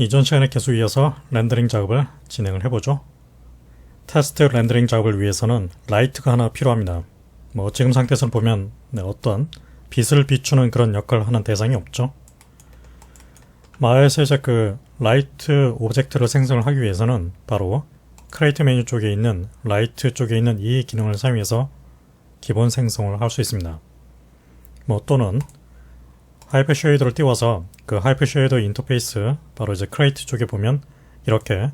이전 시간에 계속 이어서 렌더링 작업을 진행을 해보죠. 테스트 렌더링 작업을 위해서는 라이트가 하나 필요합니다. 지금 상태에서는 보면 어떤 빛을 비추는 그런 역할을 하는 대상이 없죠. 마야에서 이제 그 라이트 오브젝트를 생성을 하기 위해서는 바로 크리에이트 메뉴 쪽에 있는 라이트 쪽에 있는 이 기능을 사용해서 기본 생성을 할 수 있습니다. 또는 하이퍼 쉐이더를 띄워서 그 하이퍼 쉐이더 인터페이스 바로 이제 크리에이트 쪽에 보면 이렇게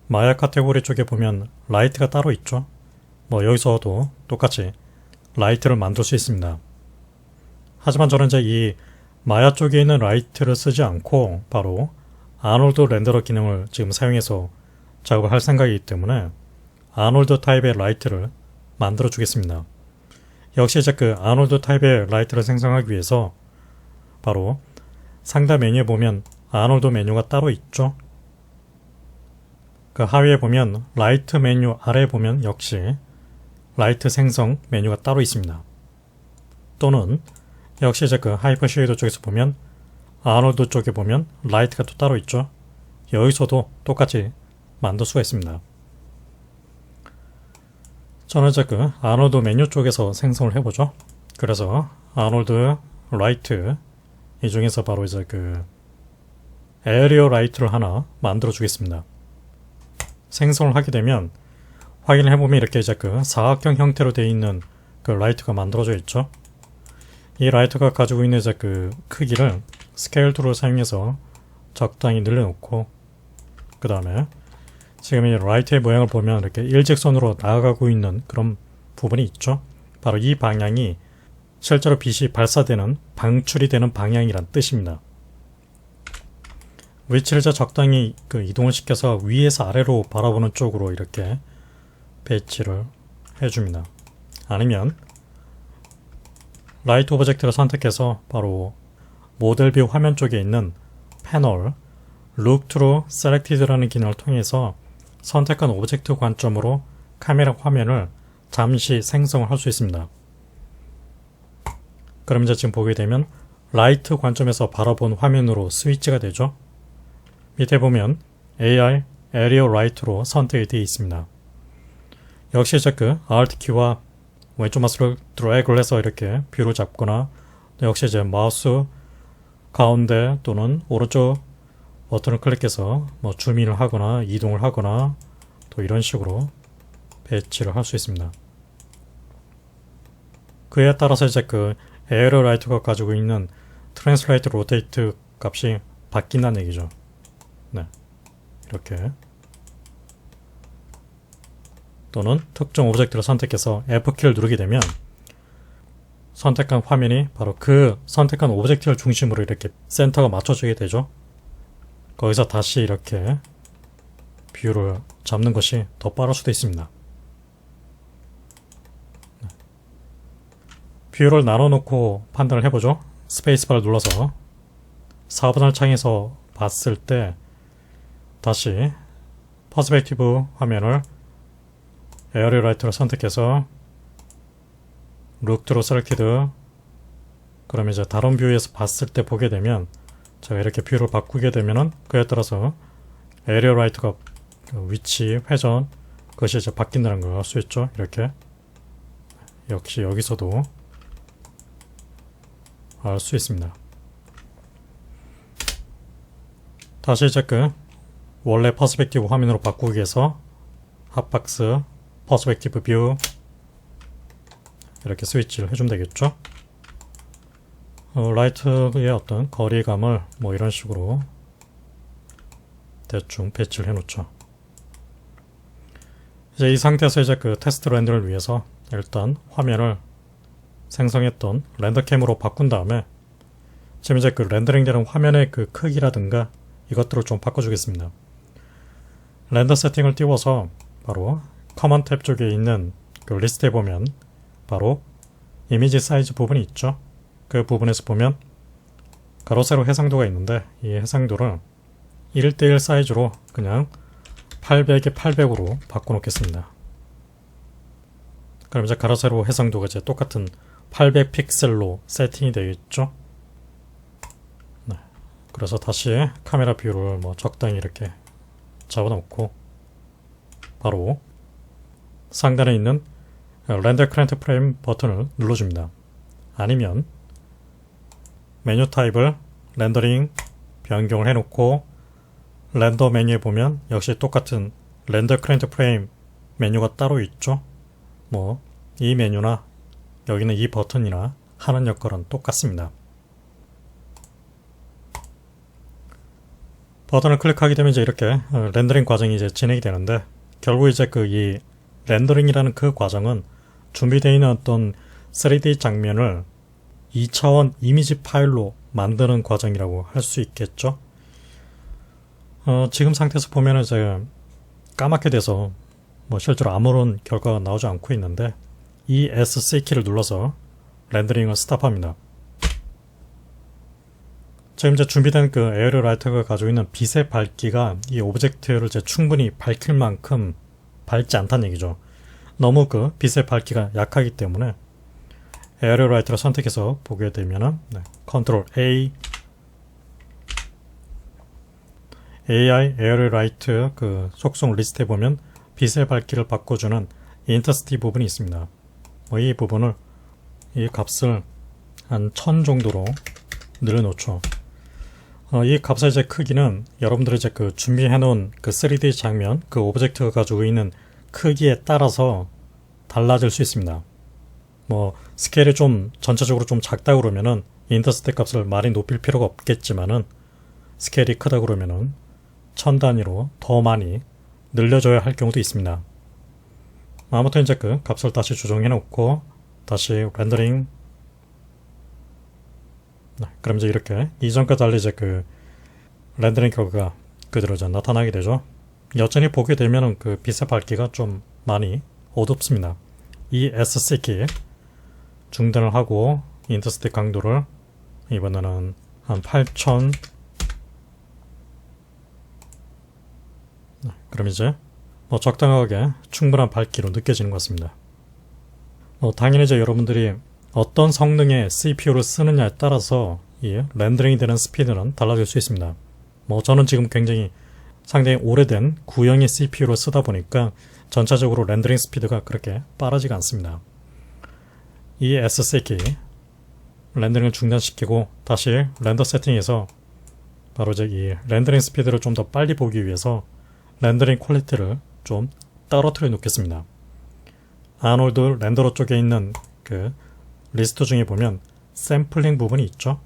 마야 카테고리 쪽에 보면 라이트가 따로 있죠. 여기서도 똑같이 라이트를 만들 수 있습니다. 하지만 저는 이제 이 마야 쪽에 있는 라이트를 쓰지 않고 바로 아놀드 렌더러 기능을 지금 사용해서 작업을 할 생각이기 때문에 아놀드 타입의 라이트를 만들어 주겠습니다. 역시 이제 그 아놀드 타입의 라이트를 생성하기 위해서 바로 상단 메뉴에 보면 아놀드 메뉴가 따로 있죠. 그 하위에 보면 라이트 메뉴 아래에 보면 역시 라이트 생성 메뉴가 따로 있습니다. 또는 역시 이제 그 하이퍼 쉐이더 쪽에서 보면 아놀드 쪽에 보면 라이트가 또 따로 있죠. 여기서도 똑같이 만들 수가 있습니다. 저는 이제 그 아놀드 메뉴 쪽에서 생성을 해보죠. 그래서 아놀드 라이트 이 중에서 바로 이제 그 에어리어 라이트를 하나 만들어 주겠습니다. 생성을 하게 되면 확인을 해보면 이렇게 이제 그 사각형 형태로 되어 있는 그 라이트가 만들어져 있죠. 이 라이트가 가지고 있는 이제 그 크기를 스케일 툴을 사용해서 적당히 늘려놓고 그 다음에 지금 이 라이트의 모양을 보면 이렇게 일직선으로 나아가고 있는 그런 부분이 있죠. 바로 이 방향이 실제로 빛이 발사되는 방출이 되는 방향이란 뜻입니다. 위치를 적당히 이동을 시켜서 위에서 아래로 바라보는 쪽으로 이렇게 배치를 해줍니다. 아니면 라이트 오브젝트를 선택해서 바로 모델 뷰 화면 쪽에 있는 패널 Look Through Selected라는 기능을 통해서 선택한 오브젝트 관점으로 카메라 화면을 잠시 생성을 할 수 있습니다. 그럼 이제 지금 보게 되면 라이트 관점에서 바라본 화면으로 스위치가 되죠. 밑에 보면 AR, Area Light로 선택이 되어 있습니다. 역시 이제 그 Alt 키와 왼쪽 마우스를 드래그를 해서 이렇게 뷰를 잡거나 역시 이제 마우스 가운데 또는 오른쪽 버튼을 클릭해서 줌인을 하거나 이동을 하거나 또 이런 식으로 배치를 할 수 있습니다. 그에 따라서 이제 그 에어리어 라이트가 가지고 있는 트랜스레이트 로테이트 값이 바뀐다는 얘기죠. 네, 이렇게 또는 특정 오브젝트를 선택해서 F키를 누르게 되면 선택한 화면이 바로 그 선택한 오브젝트를 중심으로 이렇게 센터가 맞춰지게 되죠. 거기서 다시 이렇게 뷰를 잡는 것이 더 빠를 수도 있습니다. 뷰를 나눠놓고 판단을 해보죠. 스페이스바를 눌러서 4분할 창에서 봤을 때 다시 퍼스펙티브 화면을 에어리어 라이트를 선택해서 Look Through Selected 그러면 이제 다른 뷰에서 봤을 때 보게 되면 제가 이렇게 뷰를 바꾸게 되면은 그에 따라서 에어리어 라이트가 위치, 회전 그것이 이제 바뀐다는 걸 알 수 있죠. 이렇게 역시 여기서도 알 수 있습니다. 다시 이제 그 원래 퍼스펙티브 화면으로 바꾸기 위해서 핫박스 퍼스펙티브 뷰 이렇게 스위치를 해주면 되겠죠. 라이트의 어떤 거리감을 이런 식으로 대충 배치를 해놓죠. 이제 이 상태에서 이제 그 테스트 렌더를 위해서 일단 화면을 생성했던 렌더캠으로 바꾼 다음에 지금 이제 그 렌더링 되는 화면의 그 크기라든가 이것들을 좀 바꿔주겠습니다. 렌더 세팅을 띄워서 바로 커먼 탭 쪽에 있는 그 리스트에 보면 바로 이미지 사이즈 부분이 있죠. 그 부분에서 보면 가로 세로 해상도가 있는데 이 해상도를 1:1 사이즈로 그냥 800에 800으로 바꿔놓겠습니다. 그럼 이제 가로 세로 해상도가 이제 똑같은 800 픽셀로 세팅이 되어 있죠. 네. 그래서 다시 카메라 뷰를 뭐 적당히 이렇게 잡아놓고 바로 상단에 있는 렌더 커런트 프레임 버튼을 눌러줍니다. 아니면 메뉴 타입을 렌더링 변경을 해놓고 렌더 메뉴에 보면 역시 똑같은 렌더 커런트 프레임 메뉴가 따로 있죠. 뭐 이 메뉴나 여기는 이 버튼이나 하는 역할은 똑같습니다. 버튼을 클릭하게 되면 이제 이렇게 렌더링 과정이 이제 진행이 되는데, 결국 이제 이 렌더링이라는 그 과정은 준비되어 있는 어떤 3D 장면을 2차원 이미지 파일로 만드는 과정이라고 할 수 있겠죠. 지금 상태에서 보면은 이제 까맣게 돼서 뭐 실제로 아무런 결과가 나오지 않고 있는데, ESC 키를 눌러서 렌더링을 스탑합니다. 지금 이제 준비된 그 에어리어 라이터가 가지고 있는 빛의 밝기가 이 오브젝트를 이제 충분히 밝힐 만큼 밝지 않다는 얘기죠. 너무 그 빛의 밝기가 약하기 때문에 에어리어 라이터를 선택해서 보게 되면은 컨트롤 A AI 에어리어 라이트 그 속성 리스트에 보면 빛의 밝기를 바꿔주는 인터스티 부분이 있습니다. 이 부분을 이 값을 한 1000 정도로 늘려놓죠. 이 값의 이제 크기는 여러분들이 이제 그 준비해 놓은 그 3D 장면, 그 오브젝트가 가지고 있는 크기에 따라서 달라질 수 있습니다. 뭐 스케일이 좀 전체적으로 좀 작다 그러면은 인터스티 값을 많이 높일 필요가 없겠지만은, 스케일이 크다 그러면은 1000 단위로 더 많이 늘려줘야 할 경우도 있습니다. 아무튼 이제 그 값을 다시 조정해 놓고 다시 렌더링. 그럼 이제 이렇게 이전과 달리 이제 그 렌더링 결과가 그대로 이제 나타나게 되죠. 여전히 보게 되면은 그 빛의 밝기가 좀 많이 어둡습니다. 이 ESC 키 중단을 하고 인터스티 강도를 이번에는 한 8000. 그럼 이제 뭐 적당하게 충분한 밝기로 느껴지는 것 같습니다. 당연히 이제 여러분들이 어떤 성능의 CPU를 쓰느냐에 따라서 이 렌더링이 되는 스피드는 달라질 수 있습니다. 뭐 저는 지금 굉장히 상당히 오래된 구형의 CPU를 쓰다 보니까 전체적으로 렌더링 스피드가 그렇게 빠르지가 않습니다. 이 ESC 렌더링을 중단시키고 다시 렌더 세팅에서 바로 이제 이 렌더링 스피드를 좀 더 빨리 보기 위해서 렌더링 퀄리티를 좀 떨어뜨려 놓겠습니다. 아놀드 렌더러 쪽에 있는 그 리스트 중에 보면 샘플링 부분이 있죠.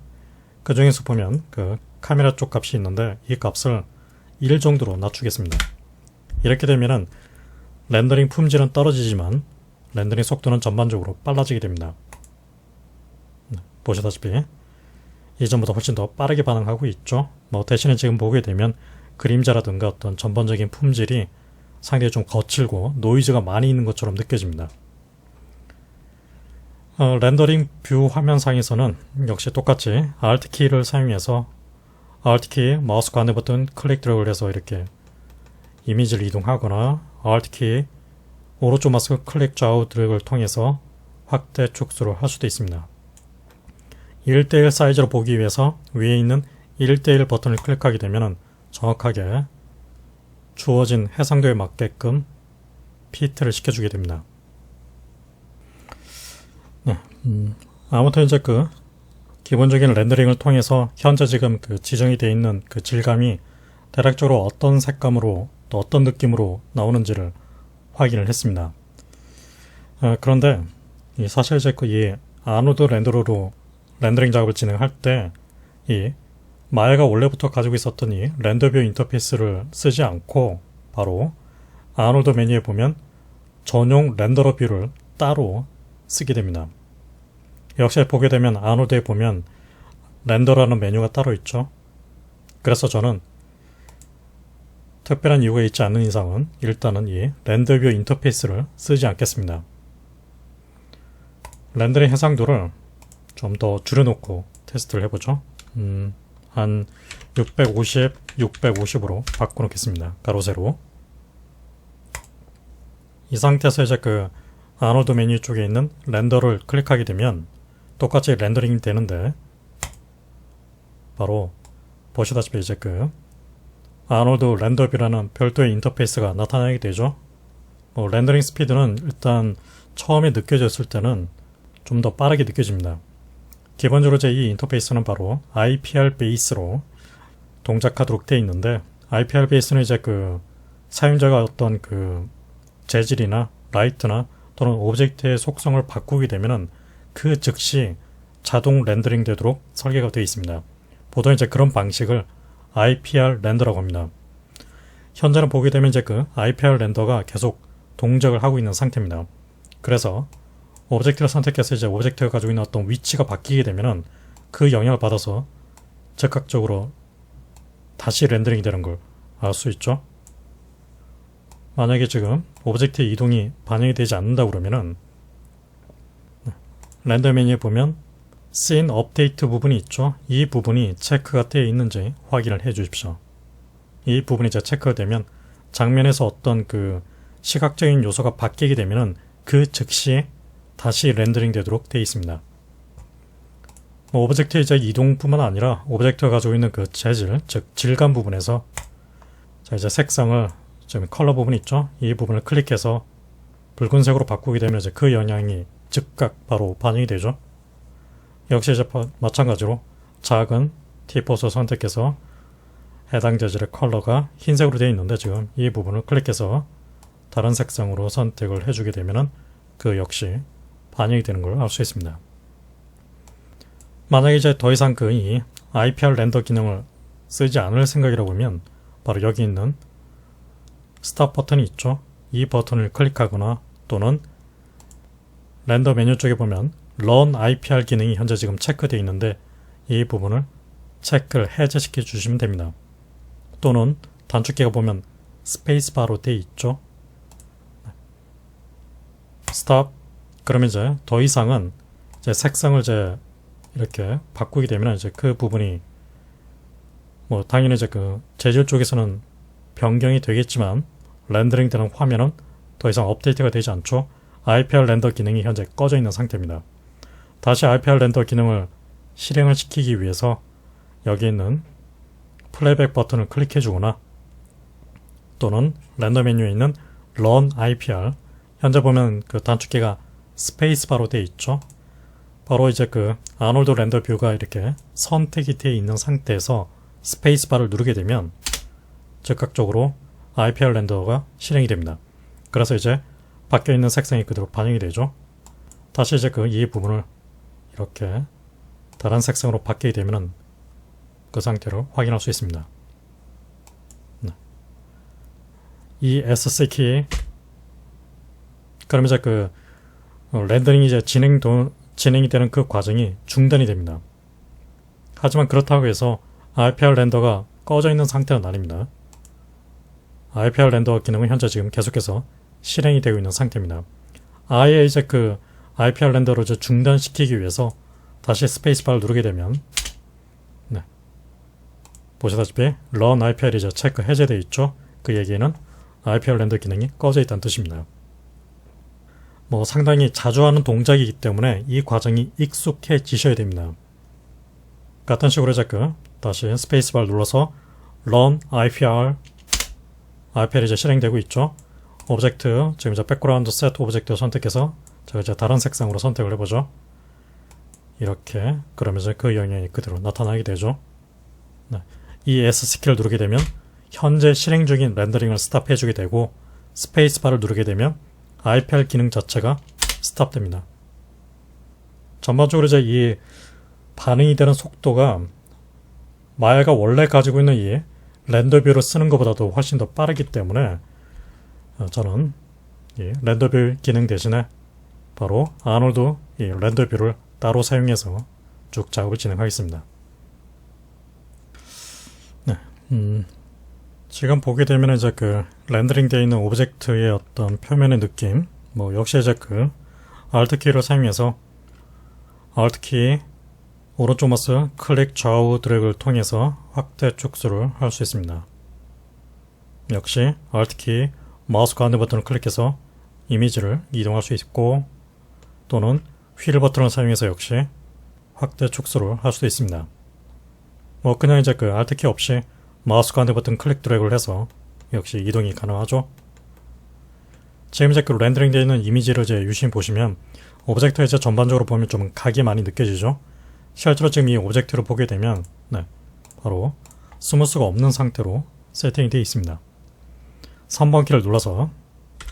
그 중에서 보면 그 카메라 쪽 값이 있는데, 이 값을 1 정도로 낮추겠습니다. 이렇게 되면은 렌더링 품질은 떨어지지만 렌더링 속도는 전반적으로 빨라지게 됩니다. 보시다시피 이전보다 훨씬 더 빠르게 반응하고 있죠. 뭐 대신에 지금 보게 되면 그림자라든가 어떤 전반적인 품질이 상당히 좀 거칠고 노이즈가 많이 있는 것처럼 느껴집니다. 렌더링 뷰 화면상에서는 역시 똑같이 Alt키를 사용해서 Alt키 마우스 관내 버튼 클릭 드래그를 해서 이렇게 이미지를 이동하거나, Alt키 오른쪽 마우스 클릭 좌우 드래그를 통해서 확대 축소를 할 수도 있습니다. 1:1 사이즈로 보기 위해서 위에 있는 1:1 버튼을 클릭하게 되면 정확하게 주어진 해상도에 맞게끔 피트를 시켜주게 됩니다. 아무튼 이제 그 기본적인 렌더링을 통해서 현재 지금 그 지정이 되어 있는 그 질감이 대략적으로 어떤 색감으로 또 어떤 느낌으로 나오는지를 확인을 했습니다. 그런데 사실 이제 이 아노드 렌더러로 렌더링 작업을 진행할 때 이 마야가 원래부터 가지고 있었던 이 렌더뷰 인터페이스를 쓰지 않고 바로 아노드 메뉴에 보면 전용 렌더러 뷰를 따로 쓰게 됩니다. 역시 보게 되면 아노드에 보면 렌더라는 메뉴가 따로 있죠. 그래서 저는 특별한 이유가 있지 않는 이상은 일단은 이 렌더뷰 인터페이스를 쓰지 않겠습니다. 렌더링 해상도를 좀 더 줄여놓고 테스트를 해보죠. 한 650, 650으로 바꿔놓겠습니다. 가로 세로. 이 상태에서 이제 그 아노드 메뉴 쪽에 있는 렌더를 클릭하게 되면 똑같이 렌더링이 되는데, 바로 보시다시피 이제 그 아놀드 렌더뷰라는 별도의 인터페이스가 나타나게 되죠. 렌더링 스피드는 일단 처음에 느껴졌을 때는 좀 더 빠르게 느껴집니다. 기본적으로 이제 이 인터페이스는 바로 IPR 베이스로 동작하도록 되어 있는데, IPR 베이스는 이제 그 사용자가 어떤 그 재질이나 라이트나 또는 오브젝트의 속성을 바꾸게 되면은 그 즉시 자동 렌더링 되도록 설계가 되어 있습니다. 보통 이제 그런 방식을 IPR 렌더라고 합니다. 현재는 보게 되면 이제 그 IPR 렌더가 계속 동작을 하고 있는 상태입니다. 그래서 오브젝트를 선택해서 이제 오브젝트가 가지고 있는 어떤 위치가 바뀌게 되면은 그 영향을 받아서 즉각적으로 다시 렌더링이 되는 걸 알 수 있죠. 만약에 지금 오브젝트의 이동이 반영이 되지 않는다 그러면은 렌더 메뉴에 보면 Scene Update 부분이 있죠. 이 부분이 체크가 되어 있는지 확인을 해 주십시오. 이 부분이 이제 체크가 되면 장면에서 어떤 그 시각적인 요소가 바뀌게 되면은 그 즉시 다시 렌더링 되도록 되어 있습니다. 오브젝트의 이제 이동뿐만 아니라 오브젝트가 가지고 있는 그 재질, 즉 질감 부분에서 자 이제 색상을 지금 컬러 부분 있죠. 이 부분을 클릭해서 붉은색으로 바꾸게 되면 이제 그 영향이 즉각 바로 반영이 되죠. 역시 이제 마찬가지로 작은 T포스 선택해서 해당 재질의 컬러가 흰색으로 되어 있는데 지금 이 부분을 클릭해서 다른 색상으로 선택을 해주게 되면은 그 역시 반영이 되는 걸 알 수 있습니다. 만약에 이제 더 이상 그 이 IPR 렌더 기능을 쓰지 않을 생각이라고 하면 바로 여기 있는 스탑 버튼이 있죠. 이 버튼을 클릭하거나 또는 렌더 메뉴 쪽에 보면 Run IPR 기능이 현재 지금 체크되어 있는데 이 부분을 체크를 해제시켜 주시면 됩니다. 또는 단축키가 보면 스페이스바로 되어 있죠. 스탑. 그러면 이제 더 이상은 이제 색상을 이제 이렇게 바꾸게 되면 이제 그 부분이 뭐 당연히 이제 그 재질 쪽에서는 변경이 되겠지만 렌더링 되는 화면은 더 이상 업데이트가 되지 않죠. IPR 렌더 기능이 현재 꺼져 있는 상태입니다. 다시 IPR 렌더 기능을 실행을 시키기 위해서 여기 있는 플레이백 버튼을 클릭해 주거나 또는 렌더 메뉴에 있는 Run IPR, 현재 보면 그 단축키가 스페이스바로 되어 있죠. 바로 이제 그 아놀드 렌더 뷰가 이렇게 선택이 되어 있는 상태에서 스페이스바를 누르게 되면 즉각적으로 IPR 렌더가 실행이 됩니다. 그래서 이제 바뀌어 있는 색상이 그대로 반영이 되죠. 다시 이제 그 이 부분을 이렇게 다른 색상으로 바뀌게 되면은 그 상태를 확인할 수 있습니다. 이 SC 키, 그러면 이제 그 렌더링이 이제 진행이 되는 그 과정이 중단이 됩니다. 하지만 그렇다고 해서 IPR 렌더가 꺼져 있는 상태는 아닙니다. IPR 렌더 기능은 현재 지금 계속해서 실행이 되고 있는 상태입니다. 아예 이제 그 IPR 렌더를 이제 중단시키기 위해서 다시 스페이스바를 누르게 되면 보시다시피 Run IPR이 이제 체크 해제되어 있죠. 그 얘기는 IPR 렌더 기능이 꺼져 있다는 뜻입니다. 뭐 상당히 자주 하는 동작이기 때문에 이 과정이 익숙해지셔야 됩니다. 같은 식으로 이제 다시 스페이스바를 눌러서 Run IPR, IPR이 이제 실행되고 있죠. 오브젝트, 지금 이제 백그라운드 셋 오브젝트 선택해서 제가 이제 다른 색상으로 선택을 해보죠. 이렇게 그러면서 그 영향이 그대로 나타나게 되죠. 이 S키를 누르게 되면 현재 실행 중인 렌더링을 스탑해주게 되고 스페이스바를 누르게 되면 IPR 기능 자체가 스탑됩니다. 전반적으로 이제 이 반응이 되는 속도가 마야가 원래 가지고 있는 이 렌더뷰를 쓰는 것보다도 훨씬 더 빠르기 때문에 저는 이 렌더뷰 기능 대신에 바로 아놀드 이 렌더뷰를 따로 사용해서 쭉 작업을 진행하겠습니다. 지금 보게 되면 이제 그 렌더링 되어 있는 오브젝트의 어떤 표면의 느낌, 뭐 역시 이제 그 Alt 키를 사용해서 Alt 키 오른쪽 마우스 클릭 좌우 드래그를 통해서 확대 축소를 할 수 있습니다. 역시 Alt 키 마우스 가운데 버튼을 클릭해서 이미지를 이동할 수 있고 또는 휠 버튼을 사용해서 역시 확대 축소를 할 수도 있습니다. 뭐 그냥 이제 그 Alt키 없이 마우스 가운데 버튼 클릭 드래그를 해서 역시 이동이 가능하죠. 지금 이제 그 렌더링 되어 있는 이미지를 이제 유심히 보시면 오브젝트 이제 전반적으로 보면 좀 각이 많이 느껴지죠. 실제로 지금 이 오브젝트를 보게 되면 바로 스무스가 없는 상태로 세팅이 되어 있습니다. 3번 키를 눌러서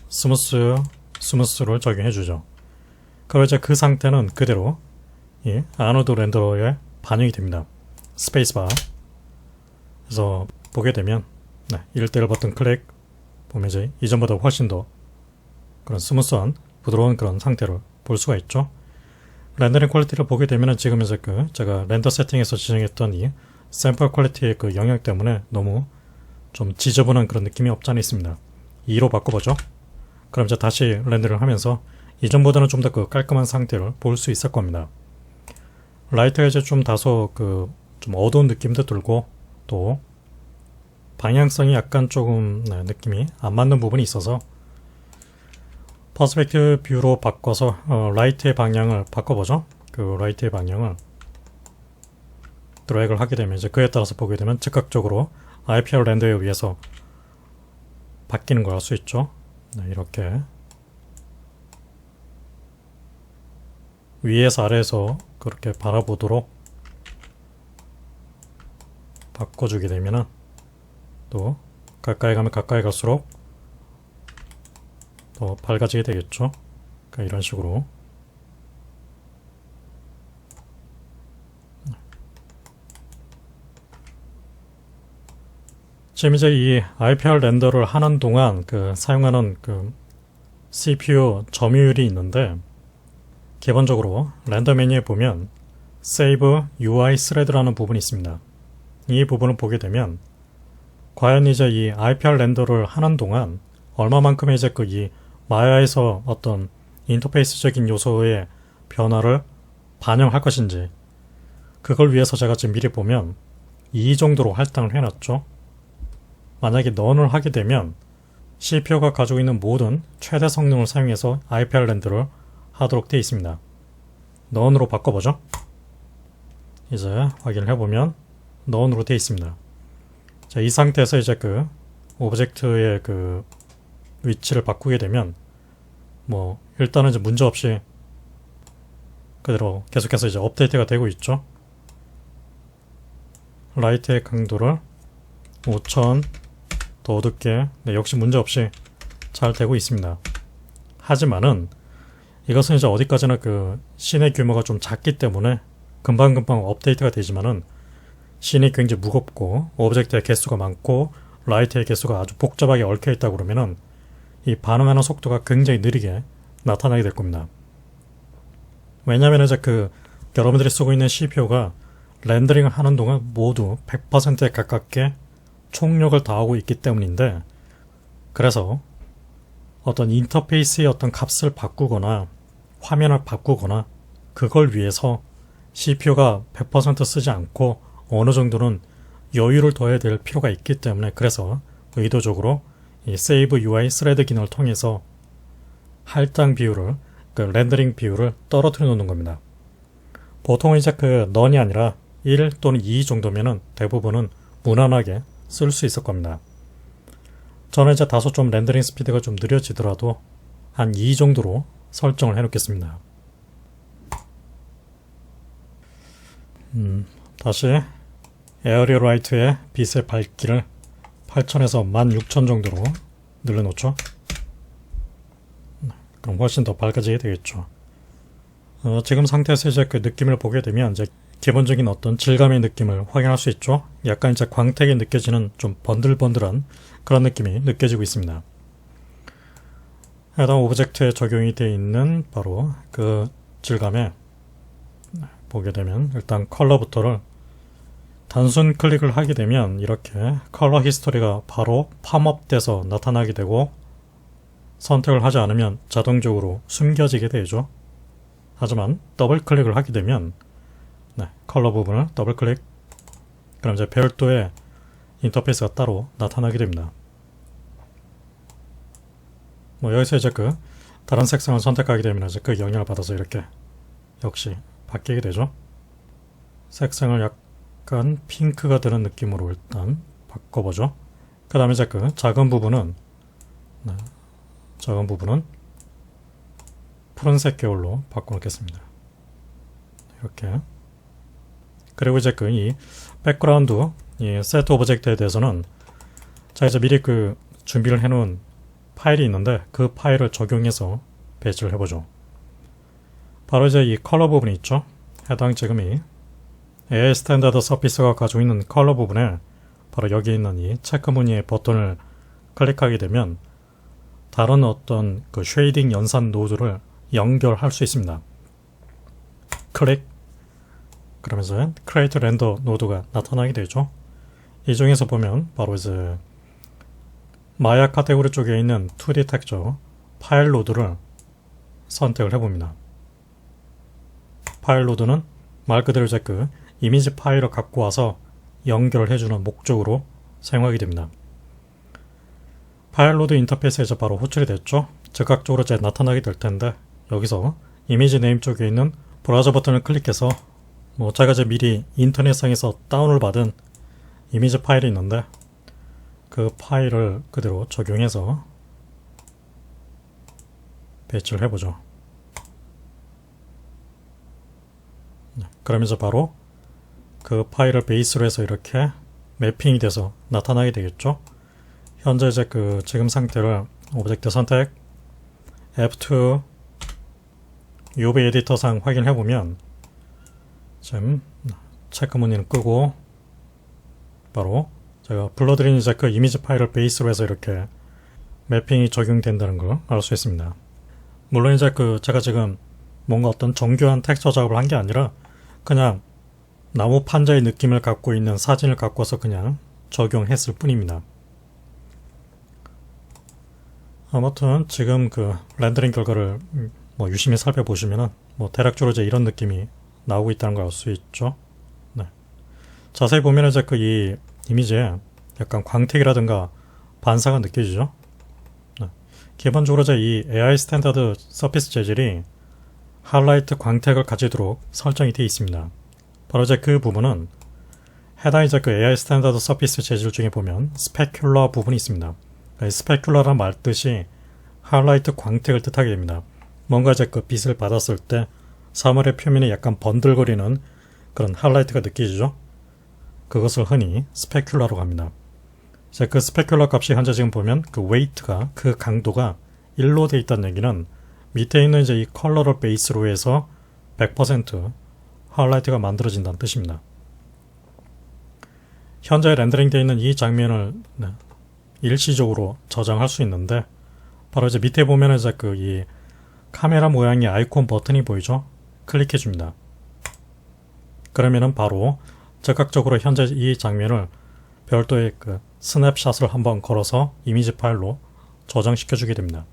스무스를 적용해 주죠. 그리고 이제 그 상태는 그대로 이 아노드 렌더러에 반영이 됩니다. 스페이스바. 그래서 보게 되면 1대1 버튼 클릭 보면 이제 이전보다 훨씬 더 그런 스무스한 부드러운 그런 상태를 볼 수가 있죠. 렌더링 퀄리티를 보게 되면 지금 이제 그 제가 렌더 세팅에서 지정했던 이 샘플 퀄리티의 그 영향 때문에 너무 좀 지저분한 그런 느낌이 없지 않아 있습니다. 2로 바꿔보죠. 그럼 이제 다시 렌더링을 하면서 이전보다는 좀 더 그 깔끔한 상태를 볼 수 있을 겁니다. 라이트가 이제 좀 다소 그 좀 어두운 느낌도 들고 또 방향성이 약간 조금 느낌이 안 맞는 부분이 있어서 퍼스펙티브 뷰로 바꿔서 라이트의 방향을 바꿔보죠. 그 라이트의 방향을 드래그를 하게 되면 이제 그에 따라서 보게 되면 즉각적으로 IPR 렌더에 의해서 바뀌는 걸 알 수 있죠. 이렇게 위에서 아래에서 그렇게 바라보도록 바꿔주게 되면은 또 가까이 가면 가까이 갈수록 더 밝아지게 되겠죠. 그러니까 이런 식으로 지금 이제 이 IPR 렌더를 하는 동안 그 사용하는 그 CPU 점유율이 있는데 기본적으로 렌더 메뉴에 보면 Save UI Thread라는 부분이 있습니다. 이 부분을 보게 되면 과연 이제 이 IPR 렌더를 하는 동안 얼마만큼의 이제 그 이 마야에서 어떤 인터페이스적인 요소의 변화를 반영할 것인지 그걸 위해서 제가 지금 미리 보면 이 정도로 할당을 해놨죠. 만약에 넌을 하게 되면 CPU가 가지고 있는 모든 최대 성능을 사용해서 IPR 렌더를 하도록 되어 있습니다. 넌으로 바꿔보죠. 이제 확인을 해보면 넌으로 되어 있습니다. 자, 이 상태에서 이제 그 오브젝트의 그 위치를 바꾸게 되면 뭐 일단은 이제 문제없이 그대로 계속해서 이제 업데이트가 되고 있죠. 라이트의 강도를 5000 더 어둡게 역시 문제없이 잘 되고 있습니다. 하지만은 이것은 이제 어디까지나 그 씬의 규모가 좀 작기 때문에 금방금방 업데이트가 되지만은 씬이 굉장히 무겁고 오브젝트의 개수가 많고 라이트의 개수가 아주 복잡하게 얽혀 있다 그러면은 이 반응하는 속도가 굉장히 느리게 나타나게 될 겁니다. 왜냐하면 이제 그 여러분들이 쓰고 있는 CPU가 렌더링을 하는 동안 모두 100%에 가깝게 총력을 다하고 있기 때문인데 그래서 어떤 인터페이스의 어떤 값을 바꾸거나 화면을 바꾸거나 그걸 위해서 CPU가 100% 쓰지 않고 어느 정도는 여유를 둬야 될 필요가 있기 때문에 그래서 의도적으로 이 Save UI 스레드 기능을 통해서 할당 비율을 그 렌더링 비율을 떨어뜨려 놓는 겁니다. 보통은 이제 그 넌이 아니라 1 또는 2 정도면은 대부분은 무난하게 쓸 수 있을 겁니다. 저는 이제 다소 좀 렌더링 스피드가 좀 느려지더라도 한 2 정도로 설정을 해 놓겠습니다. 다시 에어리어 라이트의 빛의 밝기를 8000에서 16000 정도로 늘려놓죠. 그럼 훨씬 더 밝아지게 되겠죠. 지금 상태에서 이제 그 느낌을 보게 되면 이제 기본적인 어떤 질감의 느낌을 확인할 수 있죠. 약간 이제 광택이 느껴지는 좀 번들번들한 그런 느낌이 느껴지고 있습니다. 해당 오브젝트에 적용이 되어 있는 바로 그 질감에 보게 되면 일단 컬러부터를 단순 클릭을 하게 되면 이렇게 컬러 히스토리가 바로 팝업돼서 나타나게 되고 선택을 하지 않으면 자동적으로 숨겨지게 되죠. 하지만 더블 클릭을 하게 되면 컬러 부분을 더블 클릭 그럼 이제 별도의 인터페이스가 따로 나타나게 됩니다. 뭐 여기서 이제 그 다른 색상을 선택하게 되면 이제 그 영향을 받아서 이렇게 역시 바뀌게 되죠. 색상을 약간 핑크가 되는 느낌으로 일단 바꿔보죠. 그 다음에 이제 그 작은 부분은 푸른색 계열로 바꿔놓겠습니다. 이렇게. 그리고 이제 그 이 백그라운드 이 세트 오브젝트에 대해서는 자 이제 미리 그 준비를 해놓은 파일이 있는데 그 파일을 적용해서 배치를 해보죠. 바로 이제 이 컬러 부분이 있죠. 해당 지금 이 AI 스탠다드 서피스가 가지고 있는 컬러 부분에 바로 여기 있는 이 체크 무늬의 버튼을 클릭하게 되면 다른 어떤 그 쉐이딩 연산 노드를 연결할 수 있습니다. 클릭. 그러면서 Create Render 노드가 나타나게 되죠. 이 중에서 보면 바로 이제 마야 카테고리 쪽에 있는 2D 텍처 파일 노드를 선택을 해봅니다. 파일 노드는 말 그대로 이제 그 이미지 파일을 갖고 와서 연결을 해주는 목적으로 사용하게 됩니다. 파일 노드 인터페이스에서 바로 호출이 됐죠. 즉각적으로 이제 나타나게 될 텐데 여기서 이미지 네임 쪽에 있는 브라우저 버튼을 클릭해서 제가 이제 미리 인터넷상에서 다운을 받은 이미지 파일이 있는데 그 파일을 그대로 적용해서 배치를 해보죠. 그러면서 바로 그 파일을 베이스로 해서 이렇게 매핑이 돼서 나타나게 되겠죠. 현재 이제 그 지금 상태를 오브젝트 선택 F2 UV 에디터상 확인해 보면 지금 체크 무늬는 끄고 바로 제가 불러드린 이제 그 이미지 파일을 베이스로 해서 이렇게 매핑이 적용된다는 걸 알 수 있습니다. 물론 이제 그 제가 지금 뭔가 어떤 정교한 텍스처 작업을 한 게 아니라 그냥 나무 판자의 느낌을 갖고 있는 사진을 갖고 와서 그냥 적용했을 뿐입니다. 아무튼 지금 그 렌더링 결과를 유심히 살펴보시면은 대략적으로 이제 이런 느낌이 나오고 있다는 걸 알 수 있죠. 네. 자세히 보면 이제 그 이 이미지에 약간 광택이라든가 반사가 느껴지죠. 네. 기본적으로 이제 이 AI 스탠다드 서피스 재질이 하이라이트 광택을 가지도록 설정이 되어 있습니다. 바로 이제 그 부분은 해당 이제 그 AI 스탠다드 서피스 재질 중에 보면 스페큘러 부분이 있습니다. 스페큘러란 말 뜻이 하이라이트 광택을 뜻하게 됩니다. 뭔가 이제 그 빛을 받았을 때 사물의 표면에 약간 번들거리는 그런 하이라이트가 느껴지죠. 그것을 흔히 스페큘러라고 합니다. 이제 그 스페큘러 값이 현재 지금 보면 그 웨이트가 그 강도가 1로 되어 있다는 얘기는 밑에 있는 이제 이 컬러를 베이스로 해서 100% 하이라이트가 만들어진다는 뜻입니다. 현재 렌더링 되어 있는 이 장면을 일시적으로 저장할 수 있는데 바로 이제 밑에 보면 이제 그 이 카메라 모양의 아이콘 버튼이 보이죠? 클릭해 줍니다. 그러면은 바로 즉각적으로 현재 이 장면을 별도의 그 스냅샷을 한번 걸어서 이미지 파일로 저장시켜 주게 됩니다.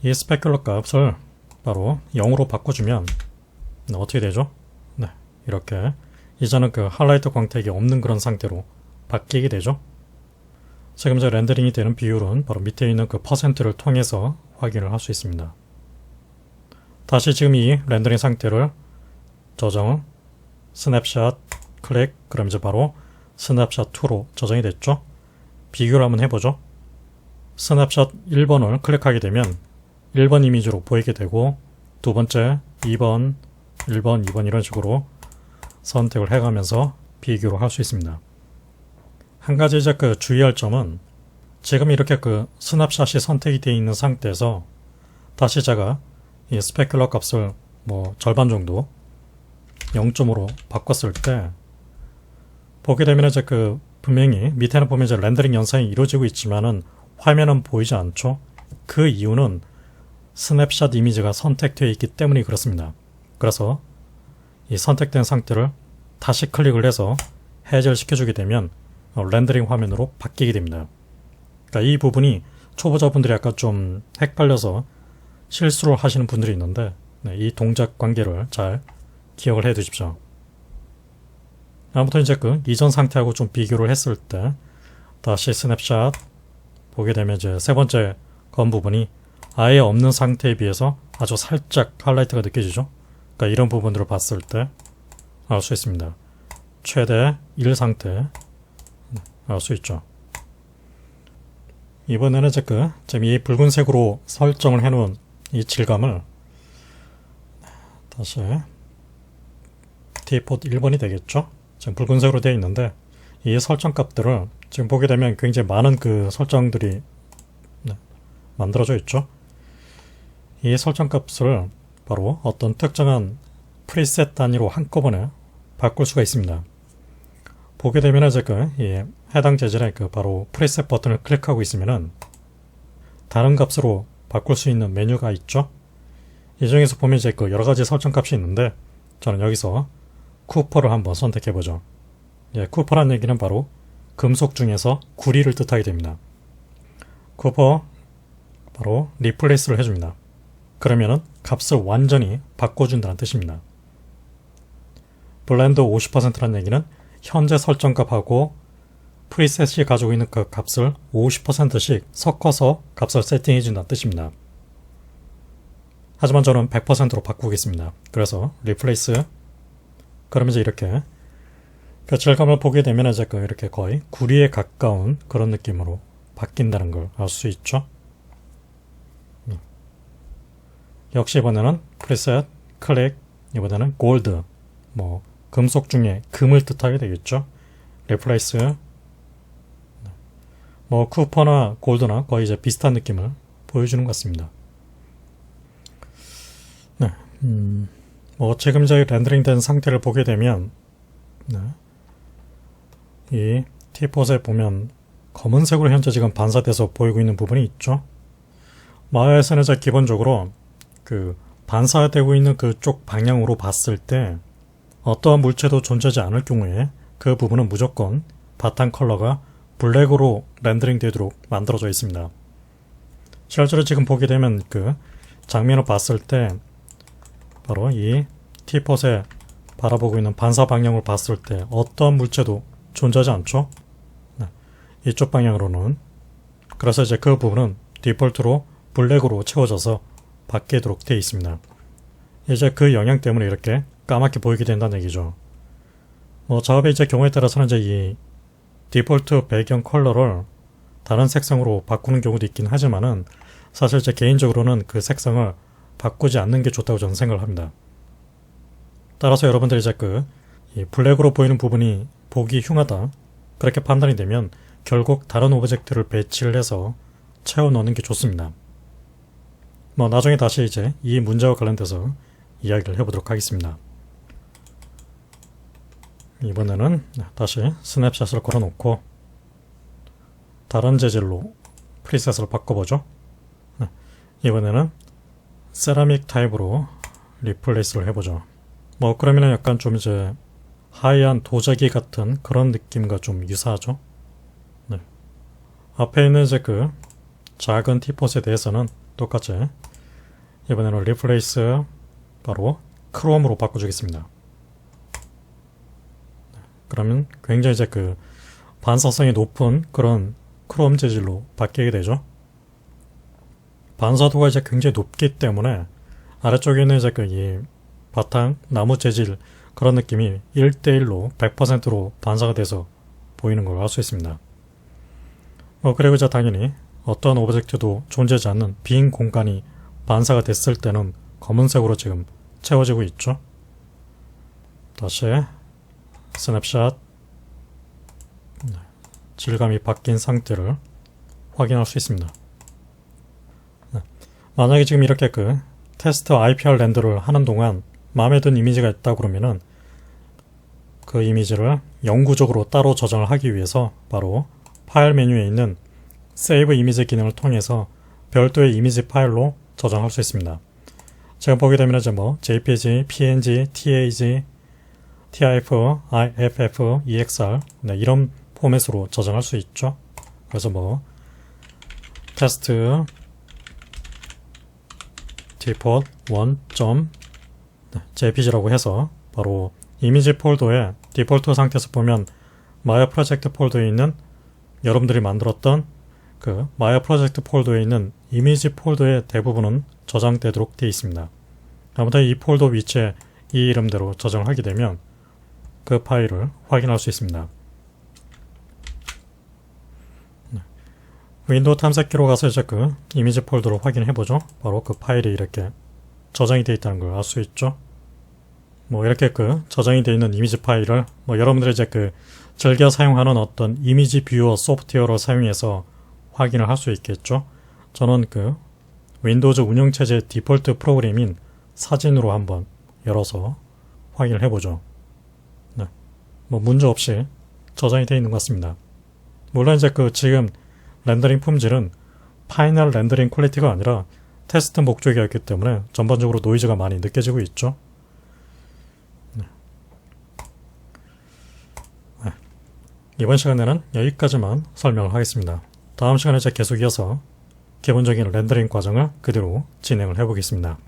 이 스페큘러 값을 바로 0으로 바꿔주면 어떻게 되죠? 네, 이렇게 이제는 그 하이라이트 광택이 없는 그런 상태로 바뀌게 되죠. 지금 이제 렌더링이 되는 비율은 바로 밑에 있는 그 퍼센트를 통해서 확인을 할 수 있습니다. 다시 지금 이 렌더링 상태를 저장, 스냅샷, 클릭, 그럼 이제 바로 스냅샷 2로 저장이 됐죠. 비교를 한번 해보죠. 스냅샷 1번을 클릭하게 되면 1번 이미지로 보이게 되고 두 번째 2번, 1번, 2번 이런 식으로 선택을 해가면서 비교를 할 수 있습니다. 한 가지 이제 그 주의할 점은 지금 이렇게 그 스냅샷이 선택이 되어 있는 상태에서 다시 제가 이 스페큘러 값을 절반 정도 0.5로 바꿨을 때 보게 되면 이제 그 분명히 밑에는 보면 이제 렌더링 연산이 이루어지고 있지만은 화면은 보이지 않죠. 그 이유는 스냅샷 이미지가 선택되어 있기 때문에 그렇습니다. 그래서 이 선택된 상태를 다시 클릭을 해서 해제를 시켜주게 되면 렌더링 화면으로 바뀌게 됩니다. 그러니까 이 부분이 초보자분들이 약간 좀 헷갈려서 실수를 하시는 분들이 있는데 이 동작 관계를 잘 기억을 해 두십시오. 아무튼 이제 그 이전 상태하고 좀 비교를 했을 때 다시 스냅샷 보게 되면 이제 세 번째 건 부분이 아예 없는 상태에 비해서 아주 살짝 하이라이트가 느껴지죠. 그러니까 이런 부분들을 봤을 때 알 수 있습니다. 최대 1 상태 알 수 있죠. 이번에는 지금 이 붉은색으로 설정을 해놓은 이 질감을 다시 디포트 1번이 되겠죠. 지금 붉은색으로 되어 있는데 이 설정 값들을 지금 보게 되면 굉장히 많은 그 설정들이 만들어져 있죠. 이 설정 값을 바로 어떤 특정한 프리셋 단위로 한꺼번에 바꿀 수가 있습니다. 보게 되면 이 해당 재질의 바로 프리셋 버튼을 클릭하고 있으면은 다른 값으로 바꿀 수 있는 메뉴가 있죠. 이 중에서 보면 여러 가지 설정 값이 있는데 저는 여기서 쿠퍼를 한번 선택해 보죠. 쿠퍼라는 얘기는 바로 금속 중에서 구리를 뜻하게 됩니다. 쿠퍼 바로 리플레이스를 해줍니다. 그러면은 값을 완전히 바꿔준다는 뜻입니다. 블렌드 50%라는 얘기는 현재 설정값하고 프리셋이 가지고 있는 그 값을 50%씩 섞어서 값을 세팅해 준다는 뜻입니다. 하지만 저는 100%로 바꾸겠습니다. 그래서 리플레이스 그러면 이렇게 그 질감을 보게 되면 이렇게 거의 구리에 가까운 그런 느낌으로 바뀐다는 걸 알 수 있죠. 역시 이번에는 프리셋, 클릭, 이번에는 골드, 금속 중에 금을 뜻하게 되겠죠. 리플레이스, 쿠퍼나 골드나 거의 비슷한 느낌을 보여주는 것 같습니다. 네, 지금 렌더링 된 상태를 보게 되면, 이 티폿에 보면 검은색으로 현재 지금 반사돼서 보이고 있는 부분이 있죠. 마야에서는 기본적으로 반사되고 있는 그쪽 방향으로 봤을 때 어떠한 물체도 존재하지 않을 경우에 그 부분은 무조건 바탕 컬러가 블랙으로 렌더링 되도록 만들어져 있습니다. 실제로 지금 보게 되면 그 장면을 봤을 때 바로 이 티폿에 바라보고 있는 반사 방향을 봤을 때 어떠한 물체도 존재하지 않죠. 이쪽 방향으로는. 그래서 그 부분은 디폴트로 블랙으로 채워져서 바뀌도록 되어 있습니다. 이제 그 영향 때문에 이렇게 까맣게 보이게 된다는 얘기죠. 작업의 경우에 따라서는 이 디폴트 배경 컬러를 다른 색상으로 바꾸는 경우도 있긴 하지만은 사실 제 개인적으로는 그 색상을 바꾸지 않는 게 좋다고 저는 생각을 합니다. 따라서 여러분들이 이 블랙으로 보이는 부분이 보기 흉하다 그렇게 판단이 되면 결국 다른 오브젝트를 배치를 해서 채워 넣는 게 좋습니다. 나중에 다시 이 문제와 관련돼서 이야기를 해보도록 하겠습니다. 이번에는 다시 스냅샷을 걸어놓고 다른 재질로 프리셋을 바꿔보죠. 이번에는 세라믹 타입으로 리플레이스를 해보죠. 그러면 약간 좀 하얀 도자기 같은 그런 느낌과 좀 유사하죠. 앞에 있는 그 작은 티폿에 대해서는 똑같이 이번에는 리플레이스 바로 크롬으로 바꿔주겠습니다. 그러면 굉장히 그 반사성이 높은 그런 크롬 재질로 바뀌게 되죠. 반사도가 굉장히 높기 때문에 아래쪽에 있는 이 바탕 나무 재질 그런 느낌이 1대1로 100%로 반사가 돼서 보이는 걸 알 수 있습니다. 그리고 당연히 어떤 오브젝트도 존재하지 않는 빈 공간이 반사가 됐을 때는 검은색으로 지금 채워지고 있죠. 다시 스냅샷 질감이 바뀐 상태를 확인할 수 있습니다. 만약에 지금 이렇게 그 테스트 IPR 렌더를 하는 동안 마음에 든 이미지가 있다 그러면은 그 이미지를 영구적으로 따로 저장을 하기 위해서 바로 파일 메뉴에 있는 세이브 이미지 기능을 통해서 별도의 이미지 파일로 저장할 수 있습니다. 제가 보게 되면 JPG, PNG, TAG, TIF, IFF, EXR 이런 포맷으로 저장할 수 있죠. 그래서 테스트 디폴트 1.jpg라고 해서 바로 이미지 폴더에 디폴트 상태에서 보면 마야 프로젝트 폴더에 있는 여러분들이 만들었던 그 마야 프로젝트 폴더에 있는 이미지 폴더의 대부분은 저장되도록 되어 있습니다. 아무튼 이 폴더 위치에 이 이름대로 저장을 하게 되면 그 파일을 확인할 수 있습니다. 윈도우 탐색기로 가서 이제 그 이미지 폴더를 확인해보죠. 바로 그 파일이 이렇게 저장이 되어 있다는 걸 알 수 있죠. 뭐 이렇게 그 저장이 되어 있는 이미지 파일을 뭐 여러분들이 이제 그 즐겨 사용하는 어떤 이미지 뷰어 소프트웨어를 사용해서 확인을 할 수 있겠죠. 저는 그 윈도우즈 운영체제 디폴트 프로그램인 사진으로 한번 열어서 확인을 해보죠. 네. 뭐 문제없이 저장이 되어 있는 것 같습니다. 물론 이제 그 지금 렌더링 품질은 파이널 렌더링 퀄리티가 아니라 테스트 목적이었기 때문에 전반적으로 노이즈가 많이 느껴지고 있죠. 네. 네. 이번 시간에는 여기까지만 설명을 하겠습니다. 다음 시간에 계속 이어서 기본적인 렌더링 과정을 그대로 진행을 해보겠습니다.